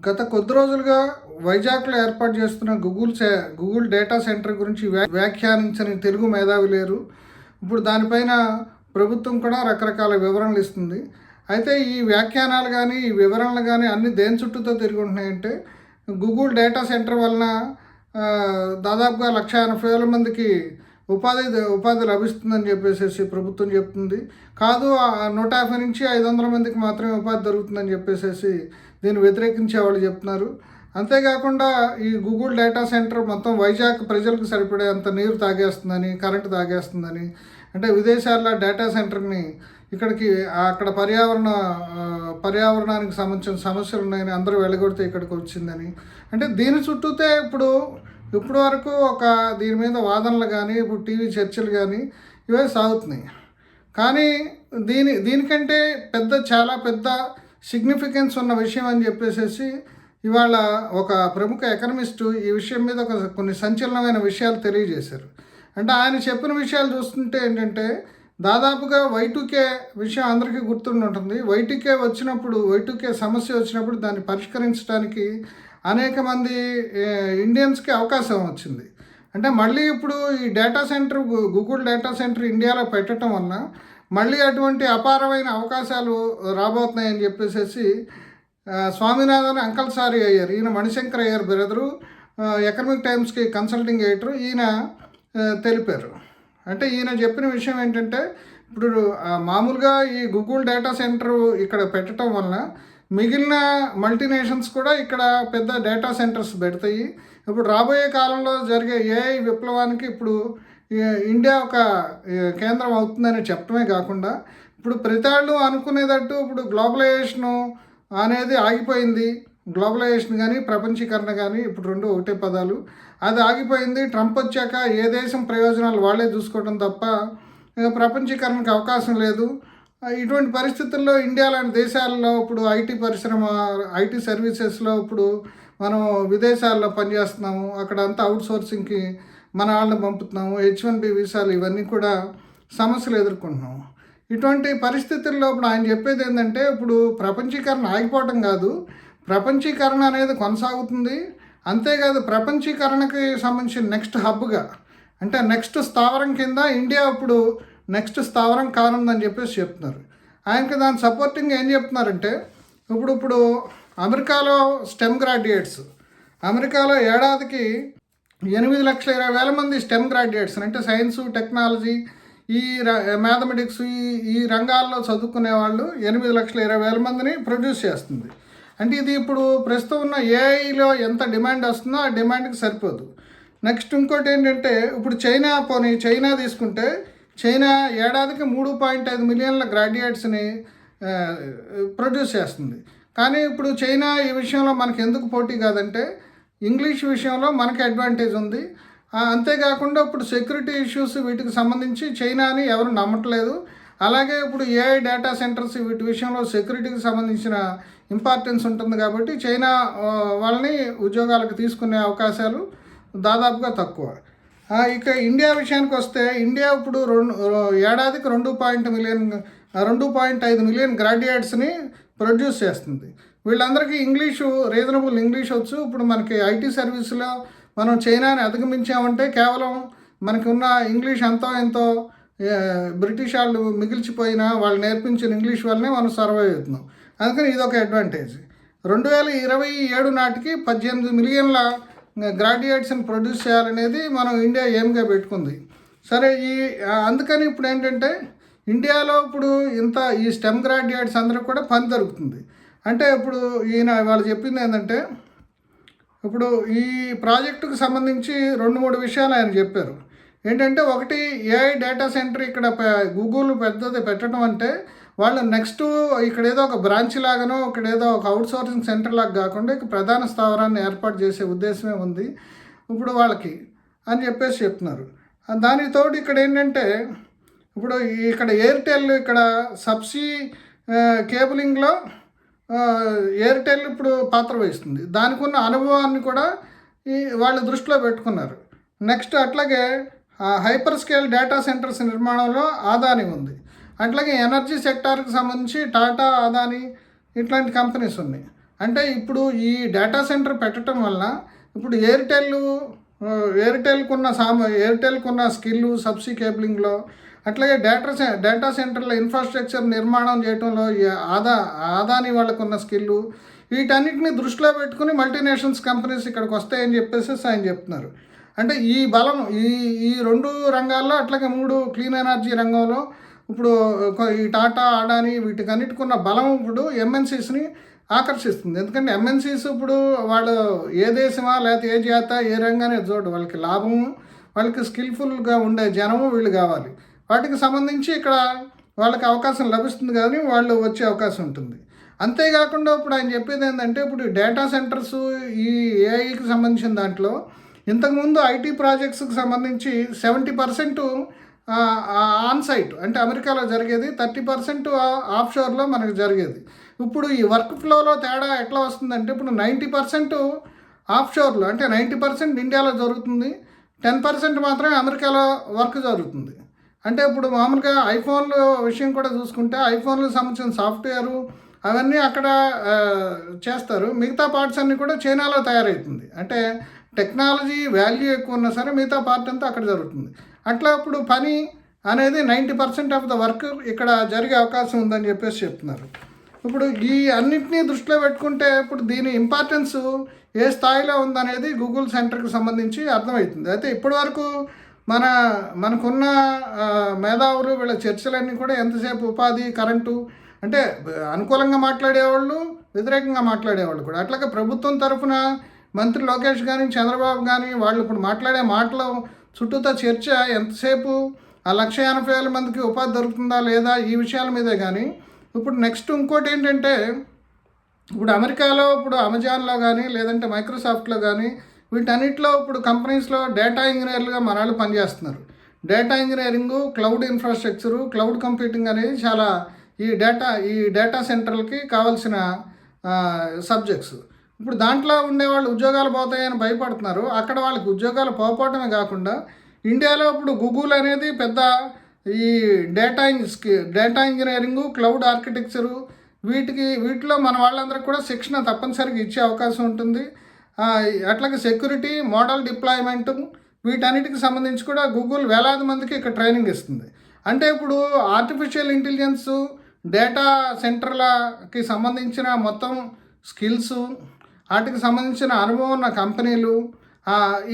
గత కొద్ది రోజులుగా వైజాగ్లో ఏర్పాటు చేస్తున్న గూగుల్ డేటా సెంటర్ గురించి వ్యాఖ్యానించని తెలుగు మేధావి లేరు. ఇప్పుడు దానిపైన ప్రభుత్వం కూడా రకరకాల వివరణలు ఇస్తుంది. అయితే ఈ వ్యాఖ్యానాలు కానీ ఈ వివరణలు కానీ అన్ని దేని చుట్టూతో తిరిగి ఉంటున్నాయంటే గూగుల్ డేటా సెంటర్ వలన దాదాపుగా 1,80,000 మందికి ఉపాధి లభిస్తుందని చెప్పేసి ప్రభుత్వం చెప్తుంది. కాదు 150 నుంచి 500 మందికి మాత్రమే ఉపాధి దొరుకుతుందని చెప్పేసి దీన్ని వ్యతిరేకించే వాళ్ళు చెప్తున్నారు. అంతేకాకుండా ఈ గూగుల్ డేటా సెంటర్ మొత్తం వైజాగ్ ప్రజలకు సరిపడే అంత నీరు తాగేస్తుందని, కరెంటు తాగేస్తుందని, అంటే విదేశాల్లో డేటా సెంటర్ని ఇక్కడికి అక్కడ పర్యావరణానికి సంబంధించిన సమస్యలు ఉన్నాయని అందరూ వెళ్ళగొడితే ఇక్కడికి వచ్చిందని, అంటే దీని చుట్టూతే ఇప్పుడు వరకు దీని మీద వాదనలు కానీ ఇప్పుడు టీవీ చర్చలు కానీ ఇవే సాగుతున్నాయి. కానీ దీనికంటే చాలా పెద్ద సిగ్నిఫికెన్స్ ఉన్న విషయం అని చెప్పేసి ఇవాళ ఒక ప్రముఖ ఎకనమిస్టు ఈ విషయం మీద కొన్ని సంచలనమైన విషయాలు తెలియజేశారు. అంటే ఆయన చెప్పిన విషయాలు చూస్తుంటే ఏంటంటే దాదాపుగా Y2K విషయం అందరికీ గుర్తుంటుంది. Y2K సమస్య వచ్చినప్పుడు దాన్ని పరిష్కరించడానికి అనేక మంది ఇండియన్స్కి అవకాశం వచ్చింది. అంటే మళ్ళీ ఇప్పుడు ఈ గూగుల్ డేటా సెంటర్ ఇండియాలో పెట్టడం వలన మళ్ళీ అటువంటి అపారమైన అవకాశాలు రాబోతున్నాయని చెప్పేసి స్వామినాథన్ అంకల్సారి అయ్యారు, ఈయన మణిశంకర్ అయ్యర్ బ్రదరు, ఎకనామిక్ టైమ్స్కి కన్సల్టింగ్ ఎడిటర్, ఈయన తెలిపారు. అంటే ఈయన చెప్పిన విషయం ఏంటంటే ఇప్పుడు మామూలుగా ఈ గూగుల్ డేటా సెంటర్ ఇక్కడ పెట్టడం వలన మిగిలిన మల్టీనేషన్స్ కూడా ఇక్కడ పెద్ద డేటా సెంటర్స్ పెడతాయి. ఇప్పుడు రాబోయే కాలంలో జరిగే ఏఐ విప్లవానికి ఇప్పుడు ఇండియా ఒక కేంద్రం అవుతుందని చెప్పడమే కాకుండా ఇప్పుడు ప్రతివాళ్ళు అనుకునేటట్టు ఇప్పుడు గ్లోబలైజేషను అనేది ఆగిపోయింది. గ్లోబలైజేషన్ కానీ ప్రపంచీకరణ కానీ ఇప్పుడు రెండు ఒకటే పదాలు, అది ఆగిపోయింది. ట్రంప్ వచ్చాక ఏ దేశం ప్రయోజనాలు వాళ్ళే చూసుకోవడం తప్ప ప్రపంచీకరణకు అవకాశం లేదు. ఇటువంటి పరిస్థితుల్లో ఇండియా లాంటి దేశాల్లో ఇప్పుడు ఐటీ సర్వీసెస్లో ఇప్పుడు మనం విదేశాల్లో పనిచేస్తున్నాము, అక్కడ అంతా అవుట్సోర్సింగ్కి మన వాళ్ళని పంపుతున్నాము, H1B వీసాలు ఇవన్నీ కూడా సమస్యలు ఎదుర్కొంటున్నాము. ఇటువంటి పరిస్థితుల్లో ఇప్పుడు ఆయన చెప్పేది ఏంటంటే ఇప్పుడు ప్రపంచీకరణ ఆగిపోవటం కాదు, ప్రపంచీకరణ అనేది కొనసాగుతుంది. అంతేకాదు ప్రపంచీకరణకి సంబంధించిన నెక్స్ట్ హబ్గా, అంటే నెక్స్ట్ స్థావరం కింద ఇండియా ఇప్పుడు నెక్స్ట్ స్థావరం కానుందని చెప్పేసి చెప్తున్నారు. ఆయనకి దాని సపోర్టింగ్ ఏం చెప్తున్నారంటే ఇప్పుడు అమెరికాలో స్టెమ్ గ్రాడ్యుయేట్స్, అమెరికాలో ఏడాదికి 8,20,000 మంది స్టెమ్ గ్రాడ్యుయేట్స్, అంటే సైన్సు, టెక్నాలజీ, ఈ మ్యాథమెటిక్స్ ఈ రంగాల్లో చదువుకునే వాళ్ళు 8,20,000 మందిని ప్రొడ్యూస్ చేస్తుంది. అంటే ఇది ఇప్పుడు ప్రస్తుతం ఉన్న ఏఐలో ఎంత డిమాండ్ వస్తుందో ఆ డిమాండ్కి సరిపోదు. నెక్స్ట్ ఇంకోటి ఏంటంటే ఇప్పుడు చైనా తీసుకుంటే చైనా ఏడాదికి 3.5 మిలియన్ల గ్రాడ్యుయేట్స్ని ప్రొడ్యూస్ చేస్తుంది. కానీ ఇప్పుడు చైనా ఈ విషయంలో మనకి ఎందుకు పోటీ కాదంటే ఇంగ్లీష్ విషయంలో మనకి అడ్వాంటేజ్ ఉంది. అంతేకాకుండా ఇప్పుడు సెక్యూరిటీ ఇష్యూస్ వీటికి సంబంధించి చైనాని ఎవరు నమ్మట్లేదు. అలాగే ఇప్పుడు ఏఐ డేటా సెంటర్స్ వీటి విషయంలో సెక్యూరిటీకి సంబంధించిన ఇంపార్టెన్స్ ఉంటుంది కాబట్టి చైనా వాళ్ళని ఉద్యోగాలకు తీసుకునే అవకాశాలు దాదాపుగా తక్కువ. ఇక ఇండియా విషయానికి వస్తే ఇండియా ఇప్పుడు ఏడాదికి 2.5 మిలియన్ గ్రాడ్యుయేట్స్ని ప్రొడ్యూస్ చేస్తుంది. వీళ్ళందరికీ రీజనబుల్ ఇంగ్లీష్ వచ్చు. ఇప్పుడు మనకి ఐటీ సర్వీస్లో మనం చైనాని అధిగమించామంటే కేవలం మనకి ఉన్న ఇంగ్లీష్ ఎంతో బ్రిటిష్ వాళ్ళు మిగిల్చిపోయినా వాళ్ళు నేర్పించిన ఇంగ్లీష్ వల్లనే మనం సర్వైవ్ అవుతున్నాం. అందుకని ఇదొక అడ్వాంటేజ్. 2027 నాటికి 18 మిలియన్ల గ్రాడ్యుయేట్స్ని ప్రొడ్యూస్ చేయాలనేది మనం ఇండియా ఏమ్గా పెట్టుకుంది. సరే, అందుకని ఇప్పుడు ఏంటంటే ఇండియాలో ఇప్పుడు ఈ స్టెమ్ గ్రాడ్యుయేట్స్ అందరికి కూడా పని దొరుకుతుంది. అంటే ఇప్పుడు వాళ్ళు చెప్పింది ఏంటంటే ఇప్పుడు ఈ ప్రాజెక్టుకు సంబంధించి 2-3 విషయాలు ఆయన చెప్పారు. ఏంటంటే ఒకటి, ఏఐ డేటా సెంటర్ ఇక్కడ గూగుల్ పెద్దది పెట్టడం అంటే వాళ్ళు నెక్స్ట్ ఇక్కడ ఏదో ఒక బ్రాంచ్ లాగానో ఇక్కడ ఏదో ఒక అవుట్సోర్సింగ్ సెంటర్ లాగా కాకుండా ఇక ప్రధాన స్థావరాన్ని ఏర్పాటు చేసే ఉద్దేశమే ఉంది ఇప్పుడు వాళ్ళకి అని చెప్పేసి చెప్తున్నారు. దానికి తోడు ఇక్కడ ఏంటంటే ఇప్పుడు ఇక్కడ ఎయిర్టెల్ ఇక్కడ సబ్సీ కేబులింగ్లో ఎయిర్టెల్ ఇప్పుడు పాత్ర వహిస్తుంది. దానికి ఉన్న అనుభవాన్ని కూడా వాళ్ళు దృష్టిలో పెట్టుకున్నారు. నెక్స్ట్ అట్లాగే హైపర్ స్కేల్ డేటా సెంటర్స్ నిర్మాణంలో ఆదాని ఉంది. అట్లాగే ఎనర్జీ సెక్టార్కి సంబంధించి టాటా, అదాని ఇట్లాంటి కంపెనీస్ ఉన్నాయి. అంటే ఇప్పుడు ఈ డేటా సెంటర్ పెట్టడం వల్ల ఇప్పుడు ఎయిర్టెల్కున్న స్కిల్ సబ్సీ కేబులింగ్లో, అట్లాగే డేటా సెంటర్ల ఇన్ఫ్రాస్ట్రక్చర్ నిర్మాణం చేయడంలో ఈ ఆదాని వాళ్ళకున్న స్కిల్లు, వీటన్నిటిని దృష్టిలో పెట్టుకుని మల్టీనేషనల్స్ కంపెనీస్ ఇక్కడికి వస్తాయని చెప్పేసి ఆయన చెప్తున్నారు. అంటే ఈ బలం ఈ రెండు రంగాల్లో, అట్లాగే క్లీన్ ఎనర్జీ రంగంలో ఇప్పుడు ఈ టాటా, అడానీ వీటికన్నిటికున్న బలం ఇప్పుడు ఎంఎన్సీస్ని ఆకర్షిస్తుంది. ఎందుకంటే ఎంఎన్సీస్ ఇప్పుడు వాళ్ళు ఏ దేశమా లేకపోతే ఏ జాత ఏ రంగానే చూడు, వాళ్ళకి లాభము, వాళ్ళకి స్కిల్ఫుల్గా ఉండే జనము వీళ్ళు కావాలి. వాటికి సంబంధించి ఇక్కడ వాళ్ళకి అవకాశం లభిస్తుంది, కానీ వాళ్ళు వచ్చే అవకాశం ఉంటుంది. అంతేకాకుండా ఇప్పుడు ఆయన చెప్పేది ఏంటంటే, ఇప్పుడు డేటా సెంటర్స్ ఈ ఏఐకి సంబంధించిన దాంట్లో ఇంతకుముందు ఐటీ ప్రాజెక్ట్స్కి సంబంధించి 70% ఆన్ సైట్ అంటే అమెరికాలో జరిగేది, 30% ఆఫ్షోర్లో మనకు జరిగేది. ఇప్పుడు ఈ వర్క్ ఫ్లోలో తేడా ఎట్లా వస్తుందంటే, ఇప్పుడు 90% ఆఫ్షోర్లో అంటే 90% ఇండియాలో జరుగుతుంది, 10% మాత్రమే అమెరికాలో వర్క్ జరుగుతుంది. అంటే ఇప్పుడు మామూలుగా ఐఫోన్లు విషయం కూడా చూసుకుంటే, ఐఫోన్లకు సంబంధించిన సాఫ్ట్వేరు అవన్నీ అక్కడ చేస్తారు, మిగతా పార్ట్స్ అన్నీ కూడా చైనాలో తయారవుతుంది. అంటే టెక్నాలజీ వాల్యూ ఎక్కువ ఉన్నా సరే మిగతా పార్ట్ అంతా అక్కడ జరుగుతుంది. అట్లా ఇప్పుడు పని అనేది 90% ఆఫ్ ద వర్క్ ఇక్కడ జరిగే అవకాశం ఉందని చెప్పేసి చెప్తున్నారు. ఇప్పుడు ఈ అన్నింటినీ దృష్టిలో పెట్టుకుంటే ఇప్పుడు దీని ఇంపార్టెన్స్ ఏ స్థాయిలో ఉందనేది గూగుల్ సెంటర్కి సంబంధించి అర్థమవుతుంది. అయితే ఇప్పటి వరకు మనకున్న మేధావులు వీళ్ళ చర్చలన్నీ కూడా ఎంతసేపు ఉపాధి, కరెంటు అంటే అనుకూలంగా మాట్లాడేవాళ్ళు, వ్యతిరేకంగా మాట్లాడేవాళ్ళు కూడా. అట్లాగే ప్రభుత్వం తరఫున మంత్రి లోకేష్ కానీ చంద్రబాబు కానీ వాళ్ళు ఇప్పుడు మాట్లాడే మాటలు చుట్టూతో చర్చ ఎంతసేపు 1,80,000 మందికి ఉపాధి దొరుకుతుందా లేదా ఈ విషయాల మీదే. కానీ ఇప్పుడు నెక్స్ట్ ఇంకోటి ఏంటంటే, ఇప్పుడు అమెరికాలో ఇప్పుడు అమెజాన్లో కానీ లేదంటే మైక్రోసాఫ్ట్లో కానీ వీటన్నిటిలో ఇప్పుడు కంపెనీస్లో డేటా ఇంజనీర్లుగా మన వాళ్ళు పనిచేస్తున్నారు. Data engineering, cloud infrastructure, cloud computing అనేది చాలా ఈ డేటా సెంటర్లకి కావాల్సిన సబ్జెక్ట్స్. ఇప్పుడు దాంట్లో ఉండేవాళ్ళు ఉద్యోగాలు పోతాయని భయపడుతున్నారు. అక్కడ వాళ్ళకి ఉద్యోగాలు పోవటమే కాకుండా ఇండియాలో ఇప్పుడు గూగుల్ అనేది పెద్ద ఈ డేటా ఇంజనీరింగు, క్లౌడ్ ఆర్కిటెక్చరు వీటిలో మన వాళ్ళందరికీ కూడా శిక్షణ తప్పనిసరిగా ఇచ్చే అవకాశం ఉంటుంది. అట్లాగే సెక్యూరిటీ, మోడల్ డిప్లాయ్మెంట్ వీటన్నిటికి సంబంధించి కూడా గూగుల్ వేలాది మందికి ఇక్కడ ట్రైనింగ్ ఇస్తుంది. అంటే ఇప్పుడు ఆర్టిఫిషియల్ ఇంటెలిజెన్స్, డేటా సెంటర్లకి సంబంధించిన మొత్తం స్కిల్స్, వాటికి సంబంధించిన అనుభవం ఉన్న కంపెనీలు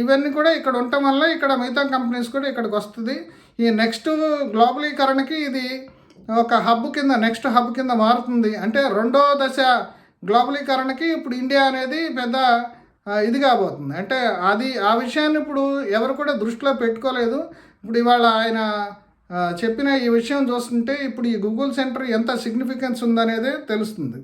ఇవన్నీ కూడా ఇక్కడ ఉండటం వల్ల ఇక్కడ మిగతా కంపెనీస్ కూడా ఇక్కడికి వస్తుంది. ఈ నెక్స్ట్ గ్లోబలీకరణకి ఇది ఒక నెక్స్ట్ హబ్ కింద మారుతుంది. అంటే రెండో దశ గ్లోబలీకరణకి ఇప్పుడు ఇండియా అనేది పెద్ద ఇది కాబోతుంది. అంటే ఆ విషయాన్ని ఇప్పుడు ఎవరు కూడా దృష్టిలో పెట్టుకోలేదు. ఇప్పుడు ఇవాళ ఆయన చెప్పిన ఈ విషయం చూస్తుంటే ఇప్పుడు ఈ గూగుల్ సెంటర్ ఎంత సిగ్నిఫికెన్స్ ఉందనేదే తెలుస్తుంది.